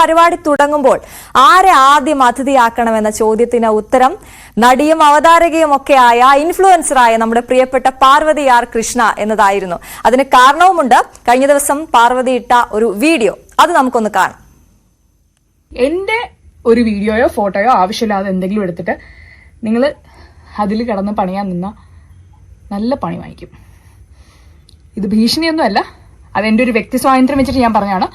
പരിപാടി തുടങ്ങുമ്പോൾ ആരെ ആദ്യം അതിഥിയാക്കണമെന്ന ചോദ്യത്തിന് ഉത്തരം നടിയും അവതാരകയും ഒക്കെയായ ഇൻഫ്ലുവൻസറായ നമ്മുടെ പ്രിയപ്പെട്ട പാർവതി ആർ കൃഷ്ണ എന്നതായിരുന്നു. അതിന് കാരണവുമുണ്ട്. കഴിഞ്ഞ ദിവസം പാർവതി ഇട്ട ഒരു വീഡിയോ, അത് നമുക്കൊന്ന് കാണാം. എന്റെ ഒരു വീഡിയോയോ ഫോട്ടോയോ ആവശ്യമില്ലാതെ എന്തെങ്കിലും എടുത്തിട്ട് നിങ്ങൾ അതിൽ കിടന്ന് പണിയാൻ നിന്ന നല്ല പണി വാങ്ങിക്കും. ഇത് ഭീഷണിയൊന്നുമല്ല, അതെന്റെ ഒരു വ്യക്തി സ്വാതന്ത്ര്യം വെച്ചിട്ട് ഞാൻ പറഞ്ഞാണ്.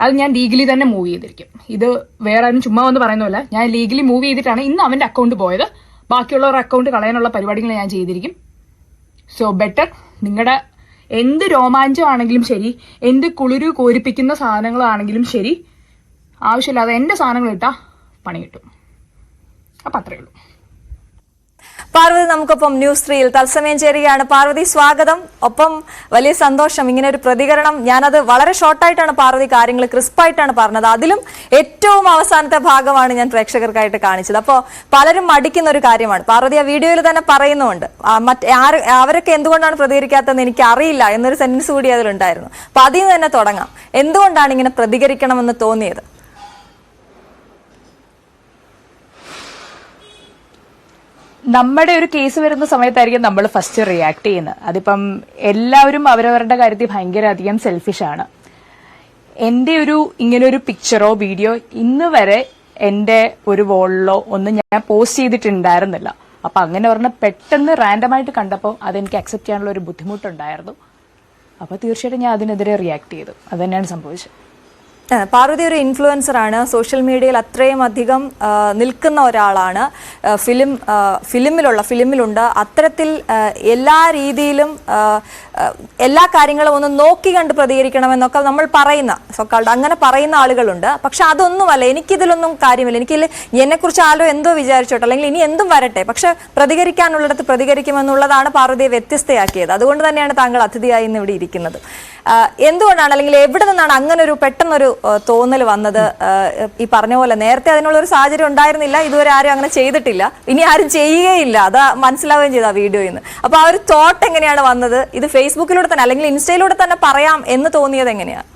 അത് ഞാൻ ലീഗലി തന്നെ മൂവ് ചെയ്തിരിക്കും. ഇത് വേറെ ആരും ചുമ്മാ വന്ന് പറയുന്നതല്ല. ഞാൻ ലീഗലി മൂവ് ചെയ്തിട്ടാണ് ഇന്ന് അവന്റെ അക്കൗണ്ട് പോയത്. ബാക്കിയുള്ളവരുടെ അക്കൗണ്ട് കളയാനുള്ള പരിപാടികൾ ഞാൻ ചെയ്തിരിക്കും. സോ ബെറ്റർ നിങ്ങളുടെ എന്ത് രോമാഞ്ചമാണെങ്കിലും ശരി, എന്ത് കുളിരു കോരിപ്പിക്കുന്ന സാധനങ്ങളാണെങ്കിലും ശരി, ആവശ്യമില്ലാതെ എന്റെ സാധനങ്ങൾ ഇട്ടാ പണി കിട്ടും. അപ്പൊ അത്രേ ഉള്ളൂ. പാർവതി നമുക്കൊപ്പം ന്യൂസ് 3 തത്സമയം ചേരുകയാണ്. പാർവതി, സ്വാഗതം. ഒപ്പം വലിയ സന്തോഷം, ഇങ്ങനെ ഒരു പ്രതികരണം. ഞാനത് വളരെ ഷോർട്ടായിട്ടാണ് പാർവതി കാര്യങ്ങൾ ക്രിസ്പായിട്ടാണ് പറഞ്ഞത്. അതിലും ഏറ്റവും അവസാനത്തെ ഭാഗമാണ് ഞാൻ പ്രേക്ഷകർക്കായിട്ട് കാണിച്ചത്. അപ്പോൾ പലരും മടിക്കുന്ന ഒരു കാര്യമാണ്. പാർവതി ആ വീഡിയോയിൽ തന്നെ പറയുന്നുണ്ട്, അവരൊക്കെ എന്തുകൊണ്ടാണ് പ്രതികരിക്കാത്തതെന്ന് എനിക്ക് അറിയില്ല എന്നൊരു സെന്റൻസ് കൂടി അതിലുണ്ടായിരുന്നു. അപ്പൊ അതിൽ നിന്ന് തന്നെ തുടങ്ങാം. എന്തുകൊണ്ടാണ് ഇങ്ങനെ പ്രതികരിക്കണമെന്ന് തോന്നിയത്? നമ്മുടെ ഒരു കേസ് വരുന്ന സമയത്തായിരിക്കും നമ്മൾ ഫസ്റ്റ് റിയാക്ട് ചെയ്യുന്നത്. അതിപ്പം എല്ലാവരും അവരവരുടെ കാര്യത്തിൽ ഭയങ്കര അധികം സെൽഫിഷാണ്. എന്റെ ഒരു ഇങ്ങനെ ഒരു പിക്ചറോ വീഡിയോ ഇന്ന് വരെ എന്റെ ഒരു വോളിലോ ഒന്നും ഞാൻ പോസ്റ്റ് ചെയ്തിട്ടുണ്ടായിരുന്നില്ല. അപ്പൊ അങ്ങനെ പറഞ്ഞ പെട്ടെന്ന് റാൻഡമായിട്ട് കണ്ടപ്പോൾ അതെനിക്ക് അക്സെപ്റ്റ് ചെയ്യാനുള്ള ഒരു ബുദ്ധിമുട്ടുണ്ടായിരുന്നു. അപ്പൊ തീർച്ചയായിട്ടും ഞാൻ അതിനെതിരെ റിയാക്ട് ചെയ്തു. അത് തന്നെയാണ് സംഭവിച്ചത്. പാർവതി ഒരു ഇൻഫ്ലുവൻസർ ആണ്. സോഷ്യൽ മീഡിയയിൽ അത്രയും അധികം നിൽക്കുന്ന ഒരാളാണ്. ഫിലിമിലുണ്ട്. അത്തരത്തിൽ എല്ലാ രീതിയിലും എല്ലാ കാര്യങ്ങളും ഒന്ന് നോക്കി കണ്ട് പ്രതികരിക്കണമെന്നൊക്കെ നമ്മൾ പറയുന്ന സോക്കാൾഡ് അങ്ങനെ പറയുന്ന ആളുകളുണ്ട്. പക്ഷെ അതൊന്നുമല്ല, എനിക്കിതിലൊന്നും കാര്യമില്ല. എന്നെക്കുറിച്ച് ആരോ എന്തോ വിചാരിച്ചോട്ടെ, അല്ലെങ്കിൽ ഇനി എന്തും വരട്ടെ, പക്ഷെ പ്രതികരിക്കാനുള്ളിടത്ത് പ്രതികരിക്കുമെന്നുള്ളതാണ് പാർവതിയെ വ്യത്യസ്തയാക്കിയത്. അതുകൊണ്ട് തന്നെയാണ് താങ്കൾ അതിഥിയായി ഇന്ന് ഇവിടെ ഇരിക്കുന്നത്. എന്തുകൊണ്ടാണ്, അല്ലെങ്കിൽ എവിടെ നിന്നാണ് അങ്ങനെ ഒരു പെട്ടെന്നൊരു തോന്നൽ വന്നത്? ഈ പറഞ്ഞ പോലെ നേരത്തെ അതിനുള്ള ഒരു സാഹചര്യം ഉണ്ടായിരുന്നില്ല, ഇതുവരെ ആരും അങ്ങനെ ചെയ്തിട്ടില്ല, ഇനി ആരും ചെയ്യുകയില്ല. അത് മനസ്സിലാവുകയും ചെയ്തു ആ വീഡിയോയിൽ നിന്ന്. അപ്പൊ ആ ഒരു തോട്ട് എങ്ങനെയാണ് വന്നത്? ഇത് ഫേസ്ബുക്കിലൂടെ തന്നെ അല്ലെങ്കിൽ ഇൻസ്റ്റയിലൂടെ തന്നെ പറയാം എന്ന് തോന്നിയത് എങ്ങനെയാണ്?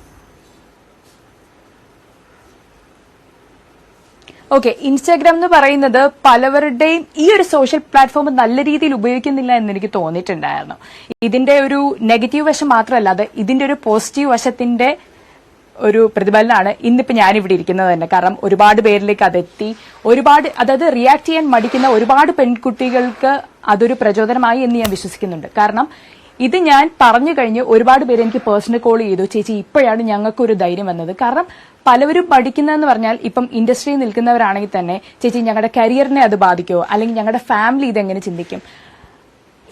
ഓക്കെ, ഇൻസ്റ്റാഗ്രാം എന്ന് പറയുന്നത് പലവരുടെയും ഈ ഒരു സോഷ്യൽ പ്ലാറ്റ്ഫോം നല്ല രീതിയിൽ ഉപയോഗിക്കുന്നില്ല എന്ന് എനിക്ക് തോന്നിയിട്ടുണ്ടായിരുന്നു. ഇതിന്റെ ഒരു നെഗറ്റീവ് വശം മാത്രമല്ല, ഇതിന്റെ ഒരു പോസിറ്റീവ് വശത്തിന്റെ ഒരു പ്രതിഫലനമാണ് ഇന്നിപ്പോ ഞാനിവിടെ ഇരിക്കുന്നത് തന്നെ. കാരണം ഒരുപാട് പേരിലേക്ക് അതെത്തി, അതായത് റിയാക്ട് ചെയ്യാൻ മടിക്കുന്ന ഒരുപാട് പെൺകുട്ടികൾക്ക് അതൊരു പ്രചോദനമായി എന്ന് ഞാൻ വിശ്വസിക്കുന്നുണ്ട്. കാരണം ഇത് ഞാൻ പറഞ്ഞു കഴിഞ്ഞ് ഒരുപാട് പേര് എനിക്ക് പേഴ്സണൽ കോൾ ചെയ്തു, ചേച്ചി ഇപ്പോഴാണ് ഞങ്ങൾക്കൊരു ധൈര്യം വന്നത്. കാരണം പലവരും പഠിക്കുന്നതെന്ന് പറഞ്ഞാൽ ഇപ്പം ഇൻഡസ്ട്രിയിൽ നിൽക്കുന്നവരാണെങ്കിൽ തന്നെ, ചേച്ചി ഞങ്ങളുടെ കരിയറിനെ അത് ബാധിക്കുമോ, അല്ലെങ്കിൽ ഞങ്ങളുടെ ഫാമിലി ഇതെങ്ങനെ ചിന്തിക്കും,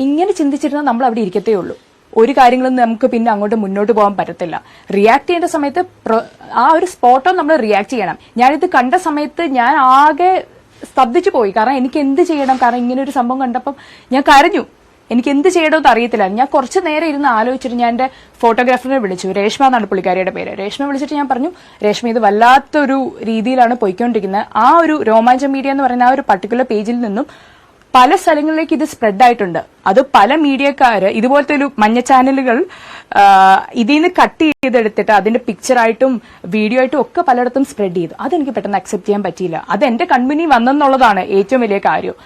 ഇങ്ങനെ ചിന്തിച്ചിരുന്നാൽ നമ്മൾ അവിടെ ഇരിക്കത്തേ ഉള്ളൂ. ഒരു കാര്യങ്ങളും നമുക്ക് പിന്നെ അങ്ങോട്ട് മുന്നോട്ട് പോകാൻ പറ്റത്തില്ല. റിയാക്ട് ചെയ്യേണ്ട സമയത്ത് ആ ഒരു സ്പോട്ടോ നമ്മൾ റിയാക്ട് ചെയ്യണം. ഞാനിത് കണ്ട സമയത്ത് ഞാൻ ആകെ സ്തബ്ധിച്ചു പോയി. കാരണം എനിക്ക് എന്ത് ചെയ്യണം, കാരണം ഇങ്ങനെ ഒരു സംഭവം കണ്ടപ്പം ഞാൻ കരഞ്ഞു. എനിക്ക് എന്ത് ചെയ്യണമെന്ന് അറിയത്തില്ല. ഞാൻ കുറച്ച് നേരം ഇരുന്ന് ആലോചിച്ചിട്ട് ഞാൻ എന്റെ ഫോട്ടോഗ്രാഫറിനെ വിളിച്ചു. രേഷ്മ എന്നാണ് പുള്ളിക്കാരിയുടെ പേര്. രേഷ്മ വിളിച്ചിട്ട് ഞാൻ പറഞ്ഞു, രേഷ്മ ഇത് വല്ലാത്തൊരു രീതിയിലാണ് പോയിക്കൊണ്ടിരിക്കുന്നത്. ആ ഒരു രോമാഞ്ചം മീഡിയ എന്ന് പറയുന്ന ആ ഒരു പർട്ടിക്കുലർ പേജിൽ നിന്നും പല സ്ഥലങ്ങളിലേക്ക് ഇത് സ്പ്രെഡ് ആയിട്ടുണ്ട്. അത് പല മീഡിയക്കാര് ഇതുപോലത്തെ ഒരു മഞ്ഞ ചാനലുകൾ ഇതിൽ നിന്ന് കട്ട് ചെയ്തെടുത്തിട്ട് അതിന്റെ പിക്ചറായിട്ടും വീഡിയോ ആയിട്ടും ഒക്കെ പലയിടത്തും സ്പ്രെഡ് ചെയ്തു. അതെനിക്ക് പെട്ടെന്ന് അക്സെപ്റ്റ് ചെയ്യാൻ പറ്റിയില്ല. അത് എന്റെ കൺമുന്നിൽ വന്നെന്നുള്ളതാണ് ഏറ്റവും വലിയ കാര്യം.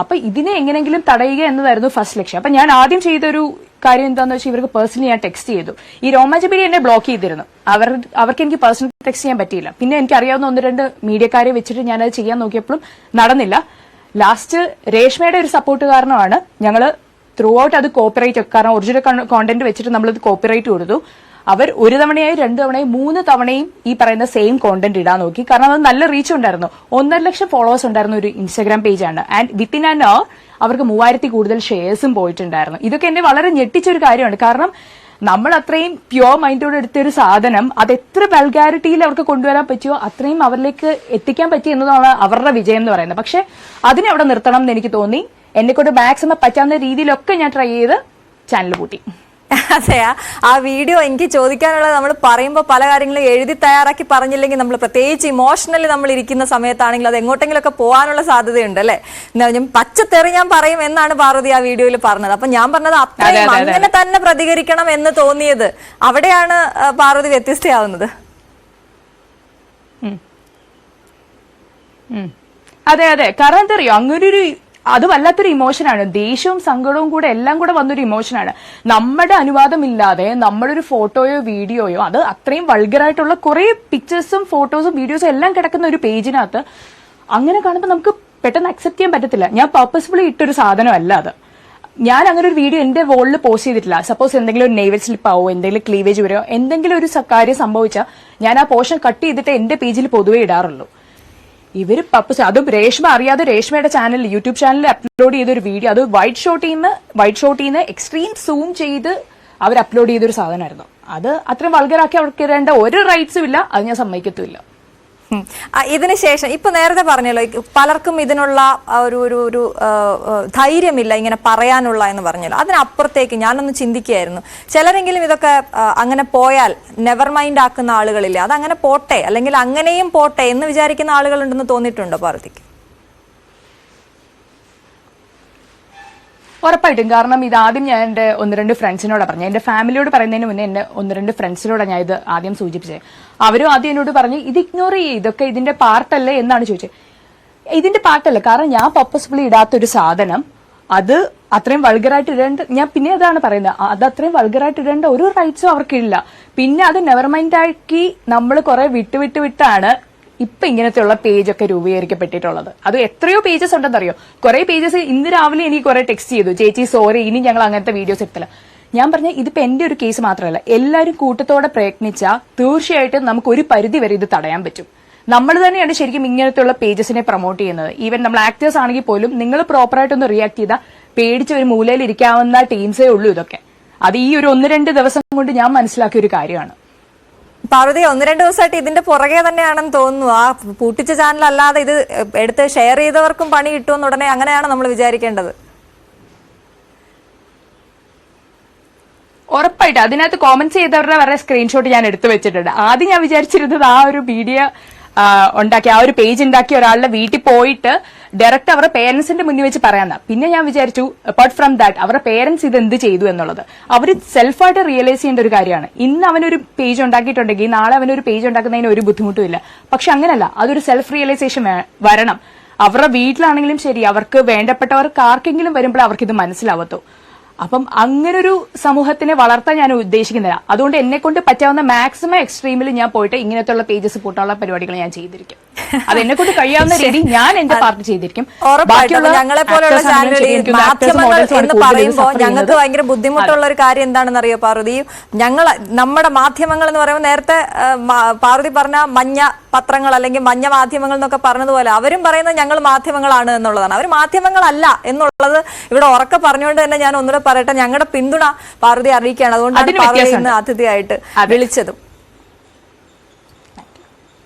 അപ്പൊ ഇതിനെ എങ്ങനെയെങ്കിലും തടയുക എന്നതായിരുന്നു ഫസ്റ്റ് ലക്ഷ്യം. അപ്പൊ ഞാൻ ആദ്യം ചെയ്തൊരു കാര്യം എന്താണെന്ന് വെച്ചാൽ ഇവർക്ക് പേഴ്സണലി ഞാൻ ടെക്സ്റ്റ് ചെയ്തു. ഈ രോമാഞ്ച മീഡിയ എന്നെ ബ്ലോക്ക് ചെയ്തിരുന്നു. അവർക്ക് എനിക്ക് പേഴ്സണൽ ടെക്സ്റ്റ് ചെയ്യാൻ പറ്റിയില്ല. പിന്നെ എനിക്ക് അറിയാവുന്ന 1-2 മീഡിയക്കാരെ വെച്ചിട്ട് ഞാനത് ചെയ്യാൻ നോക്കിയപ്പോഴും നടന്നില്ല. ലാസ്റ്റ് രേഷ്മയുടെ ഒരു സപ്പോർട്ട് കാരണമാണ് ഞങ്ങള് ത്രൂ ഔട്ട് അത് കോപ്പിറൈറ്റ്, കാരണം ഒറിജിനൽ കോണ്ടന്റ് വെച്ചിട്ട് നമ്മളത് കോപ്പിറൈറ്റ് കൊടുത്തു. അവർ 1 തവണയായി 2 തവണയും 3 തവണയും ഈ പറയുന്ന സെയിം കോണ്ടന്റ് ഇടാൻ നോക്കി. കാരണം അത് നല്ല റീച്ച് ഉണ്ടായിരുന്നു. 1.5 ലക്ഷം ഫോളോവേഴ്സ് ഉണ്ടായിരുന്ന ഒരു ഇൻസ്റ്റാഗ്രാം പേജാണ്. ആൻഡ് വിത്തിൻ ആൻ അവർ അവർക്ക് 3000 കൂടുതൽ ഷെയർസും പോയിട്ടുണ്ടായിരുന്നു. ഇതൊക്കെ എന്നെ വളരെ ഞെട്ടിച്ചൊരു കാര്യമാണ്. കാരണം നമ്മൾ അത്രയും പ്യുവർ മൈൻഡോടെ എടുത്തൊരു സാധനം അത് എത്ര വൾഗാരിറ്റിയിൽ അവർക്ക് കൊണ്ടുവരാൻ പറ്റുമോ അത്രയും അവരിലേക്ക് എത്തിക്കാൻ പറ്റി എന്നതാണ് അവരുടെ വിജയം എന്ന് പറയുന്നത്. പക്ഷെ അതിനെ അവിടെ നിർത്തണം എന്ന് എനിക്ക് തോന്നി. എന്നെക്കൊണ്ട് മാക്സിമം പറ്റാവുന്ന രീതിയിലൊക്കെ ഞാൻ ട്രൈ ചെയ്ത് ചാനൽ പൂട്ടി. അതെയാ, ആ വീഡിയോ എനിക്ക് ചോദിക്കാനുള്ളത്, നമ്മൾ പറയുമ്പോൾ പല കാര്യങ്ങളും എഴുതി തയ്യാറാക്കി പറഞ്ഞില്ലെങ്കിൽ നമ്മൾ പ്രത്യേകിച്ച് ഇമോഷണലി നമ്മൾ ഇരിക്കുന്ന സമയത്താണെങ്കിൽ അത് എങ്ങോട്ടെങ്കിലൊക്കെ പോകാനുള്ള സാധ്യതയുണ്ട് അല്ലെ. ഞാൻ പച്ചത്തെറി ഞാൻ പറയും എന്നാണ് പാർവതി ആ വീഡിയോയിൽ പറഞ്ഞത്. അപ്പൊ ഞാൻ പറഞ്ഞത് അത്രയും അങ്ങനെ തന്നെ പ്രതികരിക്കണം എന്ന് തോന്നിയത്, അവിടെയാണ് പാർവതി വ്യത്യസ്തയാവുന്നത്. അതെ അതെ, കാരണം എന്താ അറിയോ, അങ്ങനൊരു അത് വല്ലാത്തൊരു ഇമോഷനാണ്. ദേഷ്യവും സങ്കടവും കൂടെ എല്ലാം കൂടെ വന്നൊരു ഇമോഷനാണ്. നമ്മുടെ അനുവാദമില്ലാതെ നമ്മുടെ ഒരു ഫോട്ടോയോ വീഡിയോയോ, അത് അത്രയും വൾഗറായിട്ടുള്ള കുറെ പിക്ചേഴ്സും ഫോട്ടോസും വീഡിയോസും എല്ലാം കിടക്കുന്ന ഒരു പേജിനകത്ത് അങ്ങനെ കാണുമ്പോൾ നമുക്ക് പെട്ടെന്ന് അക്സെപ്റ്റ് ചെയ്യാൻ പറ്റത്തില്ല. ഞാൻ പർപ്പസ്ഫുള്ളി ഇട്ടൊരു സാധനമല്ല അത്. ഞാൻ അങ്ങനെ ഒരു വീഡിയോ എന്റെ വോളിൽ പോസ്റ്റ് ചെയ്തിട്ടില്ല. സപ്പോസ് എന്തെങ്കിലും ഒരു നെയ്വൽ സ്ലിപ്പ് ആവോ, എന്തെങ്കിലും ക്ലീവേജ് വരോ, എന്തെങ്കിലും ഒരു കാര്യം സംഭവിച്ചാൽ ഞാൻ ആ പോർഷൻ കട്ട് ചെയ്തിട്ട് എന്റെ പേജിൽ പൊതുവെ ഇടാറുള്ളൂ. ഇവര് പർപ്പസ്, അതും രേഷ്മ അറിയാതെ രേഷ്മയുടെ ചാനലിൽ, യൂട്യൂബ് ചാനലിൽ അപ്ലോഡ് ചെയ്തൊരു വീഡിയോ, അത് വൈറ്റ് ഷോട്ടിൽ നിന്ന് എക്സ്ട്രീം സൂം ചെയ്ത് അവർ അപ്ലോഡ് ചെയ്തൊരു സാധനമായിരുന്നു. അത് അത്രയും വൾഗറാക്കി അവർക്ക് ഇടേണ്ട ഒരു റൈറ്റ്സും ഇല്ല, അത് ഞാൻ സമ്മതിക്കത്തുമില്ല. ഇതിന് ശേഷം ഇപ്പൊ നേരത്തെ പറഞ്ഞല്ലോ, പലർക്കും ഇതിനുള്ള ഒരു ധൈര്യമില്ല ഇങ്ങനെ പറയാനുള്ള എന്ന് പറഞ്ഞല്ലോ. അതിനപ്പുറത്തേക്ക് ഞാനൊന്ന് ചിന്തിക്കുകയായിരുന്നു, ചിലരെങ്കിലും ഇതൊക്കെ അങ്ങനെ പോയാൽ നെവർ മൈൻഡ് ആക്കുന്ന ആളുകളില്ലേ, അതങ്ങനെ പോട്ടെ, അല്ലെങ്കിൽ അങ്ങനെയും പോട്ടെ എന്ന് വിചാരിക്കുന്ന ആളുകളുണ്ടെന്ന് തോന്നിയിട്ടുണ്ടോ പാർവതിക്ക്? ഉറപ്പായിട്ടും. കാരണം ഇതാദ്യം ഞാൻ എന്റെ 1-2 ഫ്രണ്ട്സിനോടാണ് പറഞ്ഞത്. എന്റെ ഫാമിലിയോട് പറയുന്നതിന് മുന്നേ എന്റെ 1-2 ഫ്രണ്ട്സിനോടാണ് ഞാൻ ഇത് ആദ്യം സൂചിപ്പിച്ചത്. അവരും ആദ്യം എന്നോട് പറഞ്ഞു ഇത് ഇഗ്നോർ ചെയ്യേ, ഇതൊക്കെ ഇതിന്റെ പാർട്ടല്ലേ എന്നാണ് ചോദിച്ചത്. ഇതിന്റെ പാർട്ടല്ല, കാരണം ഞാൻ പർപ്പസ്ഫുള്ളി ഇടാത്തൊരു സാധനം അത് അത്രയും വൾഗറായിട്ട് ഇടേണ്ട, ഞാൻ പിന്നെ അതാണ് പറയുന്നത്, അത് അത്രയും വൾഗറായിട്ട് ഇടേണ്ട ഒരു റൈറ്റ്സും അവർക്കില്ല. പിന്നെ അത് നെവർ മൈൻഡ് ആക്കി നമ്മൾ കുറെ വിട്ടാണ് ഇപ്പൊ ഇങ്ങനത്തെയുള്ള പേജൊക്കെ രൂപീകരിക്കപ്പെട്ടിട്ടുള്ളത്. അത് എത്രയോ പേജസ് ഉണ്ടെന്നറിയോ. കുറെ പേജസ് ഇന്ന് രാവിലെ എനിക്ക് കുറെ ടെക്സ്റ്റ് ചെയ്തു, ചേച്ചി സോറി, ഇനി ഞങ്ങൾ അങ്ങനത്തെ വീഡിയോസ് എടുത്തില്ല. ഞാൻ പറഞ്ഞ ഇതിപ്പോ എന്റെ ഒരു കേസ് മാത്രമല്ല, എല്ലാവരും കൂട്ടത്തോടെ പ്രയത്നിച്ചാൽ തീർച്ചയായിട്ടും നമുക്ക് ഒരു പരിധി വരെ ഇത് തടയാൻ പറ്റും. നമ്മൾ തന്നെയാണ് ശരിക്കും ഇങ്ങനത്തെയുള്ള പേജസിനെ പ്രൊമോട്ട് ചെയ്യുന്നത്. ഈവൻ നമ്മൾ ആക്ടേഴ്സ് ആണെങ്കിൽ പോലും നിങ്ങൾ പ്രോപ്പറായിട്ടൊന്ന് റിയാക്ട് ചെയ്താൽ പേടിച്ച് ഒരു മൂലയിൽ ഇരിക്കാവുന്ന ടീംസേ ഉള്ളൂ ഇതൊക്കെ. അത് ഈ ഒരു 1-2 ദിവസം കൊണ്ട് ഞാൻ മനസ്സിലാക്കിയ ഒരു കാര്യമാണ്. പാർവതി 1-2 ദിവസമായിട്ട് ഇതിന്റെ പുറകെ തന്നെയാണെന്ന് തോന്നുന്നു. ആ പൂട്ടിച്ച ചാനൽ അല്ലാതെ ഇത് എടുത്ത് ഷെയർ ചെയ്തവർക്കും പണി കിട്ടുമെന്ന് ഉടനെ അങ്ങനെയാണ് നമ്മൾ വിചാരിക്കേണ്ടത്. ഉറപ്പായിട്ട് അതിനകത്ത് കോമന്റ്സ് ചെയ്തവരുടെ വരെ സ്ക്രീൻഷോട്ട് ഞാൻ എടുത്തു വെച്ചിട്ടുണ്ട്. ആദ്യം ഞാൻ വിചാരിച്ചിരുന്നത് ആ ഒരു വീഡിയോ ഉണ്ടാക്കി, ആ ഒരു പേജ് ഉണ്ടാക്കി ഒരാളുടെ വീട്ടിൽ പോയിട്ട് ഡയറക്റ്റ് അവരുടെ പേരൻസിന്റെ മുന്നിൽ വെച്ച് പറയാന്ന. പിന്നെ ഞാൻ വിചാരിച്ചു അപ്പാർട്ട് ഫ്രം ദാറ്റ് അവരുടെ പേരൻസ് ഇത് എന്ത് ചെയ്തു എന്നുള്ളത് അവർ സെൽഫായിട്ട് റിയലൈസ് ചെയ്യേണ്ട ഒരു കാര്യമാണ്. ഇന്ന് അവനൊരു പേജ് ഉണ്ടാക്കിയിട്ടുണ്ടെങ്കിൽ നാളെ അവനൊരു പേജ് ഉണ്ടാക്കുന്നതിന് ഒരു ബുദ്ധിമുട്ടും ഇല്ല. പക്ഷെ അങ്ങനല്ല, അതൊരു സെൽഫ് റിയലൈസേഷൻ വരണം. അവരുടെ വീട്ടിലാണെങ്കിലും ശരി, അവർക്ക് വേണ്ടപ്പെട്ടവർക്ക് ആർക്കെങ്കിലും വരുമ്പോൾ അവർക്ക് ഇത് മനസ്സിലാവത്തോ. അപ്പം അങ്ങനൊരു സമൂഹത്തിനെ വളർത്താൻ ഞാൻ ഉദ്ദേശിക്കുന്നില്ല. അതുകൊണ്ട് എന്നെ കൊണ്ട് പറ്റാവുന്ന മാക്സിമം എക്സ്ട്രീമിൽ ഞാൻ പോയിട്ട് ഇങ്ങനത്തുള്ള പേജസ് പൂട്ടാനുള്ള പരിപാടികൾ ഞാൻ ചെയ്തിരിക്കും. അത് എന്നെ കൊണ്ട് കഴിയാവുന്ന രീതി ഞാൻ എന്റെ പാർട്ട് ചെയ്തിരിക്കും. ഞങ്ങളെ പോലുള്ള ചാനലുകളിൽ മാധ്യമങ്ങൾ എന്ന് പറയുമ്പോൾ ഞങ്ങൾക്ക് ഭയങ്കര ബുദ്ധിമുട്ടുള്ള ഒരു കാര്യം എന്താണെന്ന് അറിയോ പാർവതി? നമ്മുടെ മാധ്യമങ്ങൾ എന്ന് പറയുമ്പോൾ നേരത്തെ പാർവതി പറഞ്ഞ മഞ്ഞ പത്രങ്ങൾ അല്ലെങ്കിൽ മഞ്ഞ മാധ്യമങ്ങൾ എന്നൊക്കെ പറഞ്ഞതുപോലെ അവരും പറയുന്നത് ഞങ്ങൾ മാധ്യമങ്ങളാണ് എന്നുള്ളതാണ്. അവർ മാധ്യമങ്ങളല്ല എന്നുള്ളത് ഇവിടെ ഉറക്കെ പറഞ്ഞുകൊണ്ട് തന്നെ ഞാൻ ഒന്നുകൂടെ പറയട്ടെ, ഞങ്ങളുടെ പിന്തുണ പാർവതി അറിയിക്കുകയാണ്. അതുകൊണ്ടാണ് പാർവതി ഇന്ന് അതിഥിയായിട്ട് വിളിച്ചതും.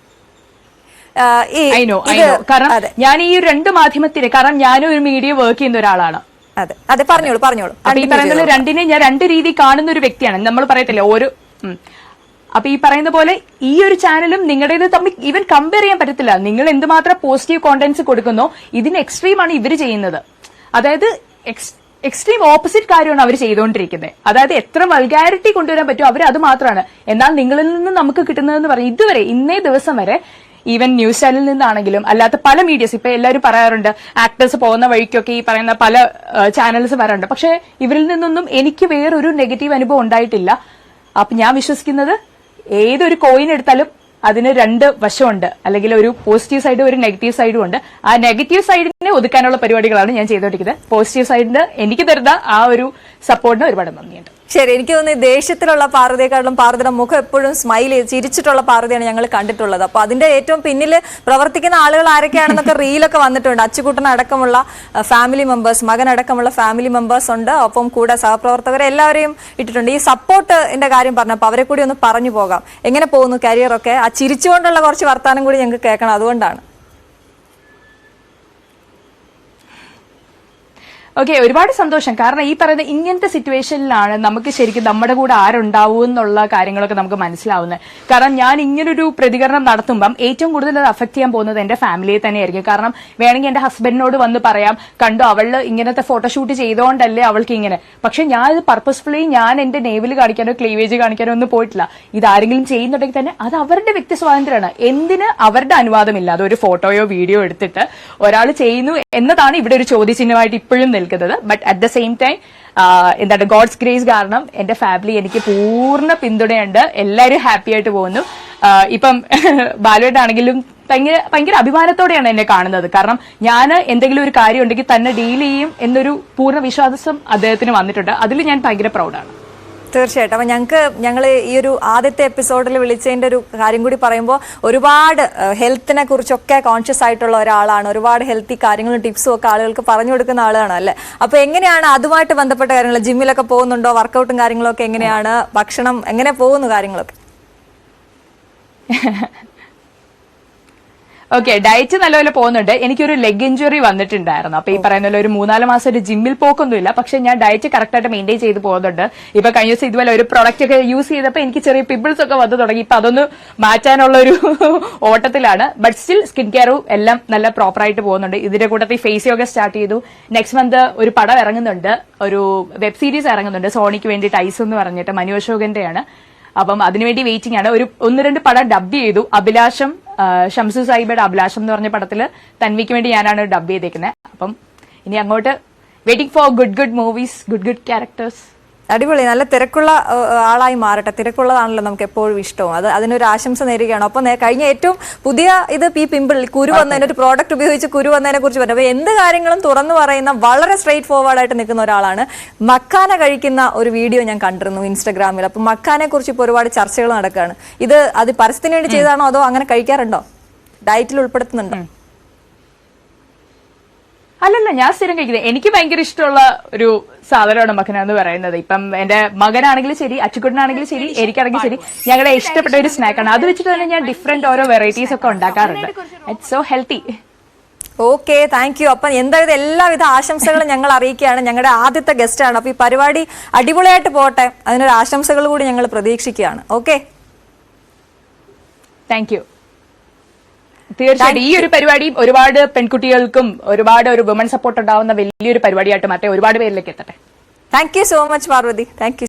കാരണം ഞാൻ ഈ 2 മാധ്യമത്തിന്, കാരണം ഞാനും ഒരു മീഡിയ വർക്ക് ചെയ്യുന്ന ഒരാളാണ്. അതെ പറഞ്ഞോളൂ. അപ്പൊ ഈ പറയുന്നത് രണ്ടിനെ ഞാൻ 2 രീതി കാണുന്ന ഒരു വ്യക്തിയാണ്. നമ്മൾ പറയത്തില്ല ഓരോ, അപ്പൊ ഈ പറയുന്ന പോലെ ഈ ഒരു ചാനലും നിങ്ങളുടേത് തമ്മിൽ ഈവൻ കമ്പയർ ചെയ്യാൻ പറ്റത്തില്ല. നിങ്ങൾ എന്തുമാത്രം പോസിറ്റീവ് കോണ്ടന്റ്സ് കൊടുക്കുന്നോ ഇതിന് എക്സ്ട്രീമാണ് ഇവർ ചെയ്യുന്നത്. അതായത് എക്സ്ട്രീം ഓപ്പോസിറ്റ് കാര്യമാണ് അവർ ചെയ്തുകൊണ്ടിരിക്കുന്നത്. അതായത് എത്ര വൾഗാരിറ്റി കൊണ്ടുവരാൻ പറ്റുമോ അവർ അത് മാത്രമാണ്. എന്നാൽ നിങ്ങളിൽ നിന്ന് നമുക്ക് കിട്ടുന്നതെന്ന് പറയും ഇതുവരെ ഇന്നേ ദിവസം വരെ ഈവൻ ന്യൂസ് ചാനലിൽ നിന്നാണെങ്കിലും അല്ലാത്ത പല മീഡിയസ്, ഇപ്പൊ എല്ലാവരും പറയാറുണ്ട് ആക്ടേഴ്സ് പോകുന്ന വഴിക്കൊക്കെ ഈ പറയുന്ന പല ചാനൽസ് വരാറുണ്ട്. പക്ഷെ ഇവരിൽ നിന്നൊന്നും എനിക്ക് വേറൊരു നെഗറ്റീവ് അനുഭവം ഉണ്ടായിട്ടില്ല. അപ്പൊ ഞാൻ വിശ്വസിക്കുന്നത് ഏതൊരു കോയിൻ എടുത്താലും അതിന് 2 വശമുണ്ട്, അല്ലെങ്കിൽ ഒരു പോസിറ്റീവ് സൈഡും ഒരു നെഗറ്റീവ് സൈഡും ഉണ്ട്. ആ നെഗറ്റീവ് സൈഡിനെ ഒതുക്കാനുള്ള പരിപാടികളാണ് ഞാൻ ചെയ്തുകൊണ്ടിരിക്കുന്നത്. പോസിറ്റീവ് സൈഡിന് എനിക്ക് തരുന്ന ആ ഒരു സപ്പോർട്ടിന് ഒരുപാട് നന്ദിയുണ്ട്. ശരി, എനിക്ക് തോന്നുന്നു ദേഷ്യത്തിലുള്ള പാർവതിയെക്കാളും പാർവതിയുടെ മുഖം എപ്പോഴും സ്മൈൽ ചെയ്ത് ചിരിച്ചിട്ടുള്ള പാർവതിയാണ് ഞങ്ങൾ കണ്ടിട്ടുള്ളത്. അപ്പൊ അതിന്റെ ഏറ്റവും പിന്നിൽ പ്രവർത്തിക്കുന്ന ആളുകൾ ആരൊക്കെയാണെന്നൊക്കെ റീലൊക്കെ വന്നിട്ടുണ്ട്. അച്ചുകുട്ടനടക്കമുള്ള ഫാമിലി മെമ്പേഴ്സ്, മകനടക്കമുള്ള ഫാമിലി മെമ്പേഴ്സ് ഉണ്ട്. ഒപ്പം കൂടെ സഹപ്രവർത്തകരെ എല്ലാവരെയും ഇട്ടിട്ടുണ്ട്. ഈ സപ്പോർട്ടിന്റെ കാര്യം പറഞ്ഞപ്പോൾ അവരെ കൂടി ഒന്ന് പറഞ്ഞു പോകാം. എങ്ങനെ പോകുന്നു കരിയറൊക്കെ? ആ ചിരിച്ചുകൊണ്ടുള്ള കുറച്ച് വർത്താനം കൂടി ഞങ്ങൾക്ക് കേൾക്കണം, അതുകൊണ്ടാണ്. ഓക്കെ, ഒരുപാട് സന്തോഷം. കാരണം ഈ പറയുന്ന ഇങ്ങനത്തെ സിറ്റുവേഷനിലാണ് നമുക്ക് ശരിക്കും നമ്മുടെ കൂടെ ആരുണ്ടാവും എന്നുള്ള കാര്യങ്ങളൊക്കെ നമുക്ക് മനസ്സിലാവുന്നത്. കാരണം ഞാൻ ഇങ്ങനൊരു പ്രതികരണം നടത്തുമ്പം ഏറ്റവും കൂടുതൽ അത് അഫക്ട് ചെയ്യാൻ പോകുന്നത് എന്റെ ഫാമിലിയെ തന്നെയായിരിക്കും. കാരണം വേണമെങ്കിൽ എന്റെ ഹസ്ബൻഡിനോട് വന്ന് പറയാം, കണ്ടോ അവള് ഇങ്ങനത്തെ ഫോട്ടോഷൂട്ട് ചെയ്തുകൊണ്ടല്ലേ അവൾക്ക് ഇങ്ങനെ. പക്ഷെ ഞാൻ ഇത് പർപ്പസ്ഫുള്ളി ഞാൻ എന്റെ നേവിൽ കാണിക്കാനോ ക്ലീവേജ് കാണിക്കാനോ ഒന്നും പോയിട്ടില്ല. ഇതാരെങ്കിലും ചെയ്യുന്നുണ്ടെങ്കിൽ തന്നെ അത് അവരുടെ വ്യക്തി സ്വാതന്ത്ര്യമാണ്. എന്തിന് അവരുടെ അനുവാദമില്ലാതെ ഒരു ഫോട്ടോയോ വീഡിയോ എടുത്തിട്ട് ഒരാൾ ചെയ്യുന്നു എന്നതാണ് ഇവിടെ ഒരു ചോദ്യചിഹ്നമായിട്ട് ഇപ്പോഴും നിൽക്കുന്നത്. But at the same time എന്താണ് ഗോഡ്സ് ഗ്രേസ് കാരണം എന്റെ ഫാമിലി എനിക്ക് പൂർണ്ണ പിന്തുണയുണ്ട്. എല്ലാവരും ഹാപ്പി ആയിട്ട് പോകുന്നു. ഇപ്പം ബാലുവായിട്ടാണെങ്കിലും ഭയങ്കര അഭിമാനത്തോടെയാണ് എന്നെ കാണുന്നത്. കാരണം ഞാൻ എന്തെങ്കിലും ഒരു കാര്യം ഉണ്ടെങ്കിൽ തന്നെ ഡീൽ ചെയ്യും എന്നൊരു പൂർണ്ണ വിശ്വാസം അദ്ദേഹത്തിന് വന്നിട്ടുണ്ട്. അതിൽ ഞാൻ ഭയങ്കര പ്രൗഡാണ്. തീർച്ചയായിട്ടും. അപ്പം ഞങ്ങൾ ഈ ഒരു ആദ്യത്തെ എപ്പിസോഡിൽ വിളിച്ചതിൻ്റെ ഒരു കാര്യം കൂടി പറയുമ്പോൾ ഒരുപാട് ഹെൽത്തിനെ കുറിച്ചൊക്കെ കോൺഷ്യസ് ആയിട്ടുള്ള ഒരാളാണ്. ഒരുപാട് ഹെൽത്തി കാര്യങ്ങളും ടിപ്സും ഒക്കെ ആളുകൾക്ക് പറഞ്ഞു കൊടുക്കുന്ന ആളാണ് അല്ലേ. അപ്പോൾ എങ്ങനെയാണ് അതുമായിട്ട് ബന്ധപ്പെട്ട കാര്യങ്ങൾ? ജിമ്മിലൊക്കെ പോകുന്നുണ്ടോ? വർക്കൗട്ടും കാര്യങ്ങളൊക്കെ എങ്ങനെയാണ്? ഭക്ഷണം എങ്ങനെ പോകുന്നു കാര്യങ്ങളൊക്കെ? ഓക്കെ, ഡയറ്റ് നല്ലപോലെ പോകുന്നുണ്ട്. എനിക്കൊരു ലെഗ് ഇഞ്ചുറി വന്നിട്ടുണ്ടായിരുന്നു. അപ്പൊ ഈ പറയുന്ന പോലെ ഒരു 3-4 മാസം ഒരു ജിമ്മിൽ പോക്കൊന്നുമില്ല. പക്ഷെ ഞാൻ ഡയറ്റ് കറക്റ്റ് ആയിട്ട് മെയിൻറ്റെയിൻ ചെയ്ത് പോകുന്നുണ്ട്. ഇപ്പൊ കഴിഞ്ഞ ദിവസം ഇതുപോലെ ഒരു പ്രൊഡക്റ്റ് ഒക്കെ യൂസ് ചെയ്തപ്പോൾ എനിക്ക് ചെറിയ പിമ്പിൾസ് ഒക്കെ വന്നു തുടങ്ങി. ഇപ്പൊ അതൊന്ന് മാറ്റാനുള്ള ഒരു ഓട്ടത്തിലാണ്. ബട്ട് സ്റ്റിൽ സ്കിൻ കെയറും എല്ലാം നല്ല പ്രോപ്പർ ആയിട്ട് പോകുന്നുണ്ട്. ഇതിന്റെ കൂട്ടത്തിൽ ഫേസ് യോഗ സ്റ്റാർട്ട് ചെയ്തു. നെക്സ്റ്റ് മന്ത് ഒരു പടം ഇറങ്ങുന്നുണ്ട്, ഒരു വെബ് സീരീസ് ഇറങ്ങുന്നുണ്ട് സോണിക്ക് വേണ്ടിയിട്ട്, ഐസ് എന്ന് പറഞ്ഞിട്ട് മനു അശോകന്റെയാണ്. അപ്പം അതിനുവേണ്ടി വെയിറ്റിംഗ് ആണ്. ഒരു 1-2 പടം ഡബ് ചെയ്തു. അഭിലാഷം, ഷംസു സാഹിബയുടെ അഭിലാഷം എന്ന് പറഞ്ഞ പടത്തില് തൻവിക്ക് വേണ്ടി ഞാനാണ് ഡബ് ചെയ്തേക്കുന്നത്. അപ്പം ഇനി അങ്ങോട്ട് waiting for good movies, good characters. അടിപൊളി. നല്ല തിരക്കുള്ള ആളായി മാറട്ടെ. തിരക്കുള്ളതാണല്ലോ നമുക്ക് എപ്പോഴും ഇഷ്ടവും. അതിനൊരു ആശംസ നേരുകയാണ്. അപ്പം കഴിഞ്ഞ ഏറ്റവും പുതിയ ഇത് ഈ പിമ്പിൾ കുരു വന്നതിന് ഒരു പ്രോഡക്റ്റ് ഉപയോഗിച്ച് കുരു വന്നതിനെ കുറിച്ച് പറഞ്ഞു. അപ്പോൾ എന്ത് കാര്യങ്ങളും തുറന്നു പറയുന്ന വളരെ സ്ട്രെയിറ്റ് ഫോർവേഡ് ആയിട്ട് നിൽക്കുന്ന ഒരാളാണ്. മക്കാന കഴിക്കുന്ന ഒരു വീഡിയോ ഞാൻ കണ്ടിരുന്നു ഇൻസ്റ്റാഗ്രാമിൽ. അപ്പം മക്കാനെ കുറിച്ച് ഇപ്പോൾ ഒരുപാട് ചർച്ചകൾ നടക്കുകയാണ്. അത് പരസ്യത്തിന് വേണ്ടി ചെയ്തതാണോ അതോ അങ്ങനെ കഴിക്കാറുണ്ടോ? ഡയറ്റിൽ ഉൾപ്പെടുത്തുന്നുണ്ടോ? അല്ലല്ല, ഞാൻ സ്ഥിരം കഴിക്കുന്നത്. എനിക്ക് ഭയങ്കര ഇഷ്ടമുള്ള ഒരു സാധനമാണ് മക്കന എന്ന് പറയുന്നത്. ഇപ്പം എന്റെ മകനാണെങ്കിലും ശരി, അച്ചുക്കുട്ടനാണെങ്കിലും ശരി, എനിക്കാണെങ്കിലും ശരി, ഞങ്ങളുടെ ഇഷ്ടപ്പെട്ട ഒരു സ്നാക്കാണ്. അത് വെച്ചിട്ട് തന്നെ ഞാൻ ഡിഫറെന്റ് ഓരോ വെറൈറ്റീസ് ഒക്കെ ഉണ്ടാക്കാറുണ്ട്. It's so healthy. Okay, thank U. അപ്പം എന്തായാലും എല്ലാവിധ ആശംസകളും ഞങ്ങൾ അറിയിക്കുകയാണ്. ഞങ്ങളുടെ ആദ്യത്തെ ഗസ്റ്റ് ആണ്. അപ്പൊ ഈ പരിപാടി അടിപൊളിയായിട്ട് പോട്ടെ, അതിനൊരു ആശംസകൾ കൂടി ഞങ്ങൾ പ്രതീക്ഷിക്കുകയാണ്. Okay, thank you. തീർച്ചയായിട്ടും ഈ ഒരു പരിപാടി ഒരുപാട് പെൺകുട്ടികൾക്കും ഒരുപാട് ഒരു വുമൺ സപ്പോർട്ട് ഉണ്ടാവുന്ന വലിയൊരു പരിപാടിയായിട്ട് മറ്റേ ഒരുപാട് പേരിലേക്ക് എത്തട്ടെ. Thank you so much Parvathi. Thank U.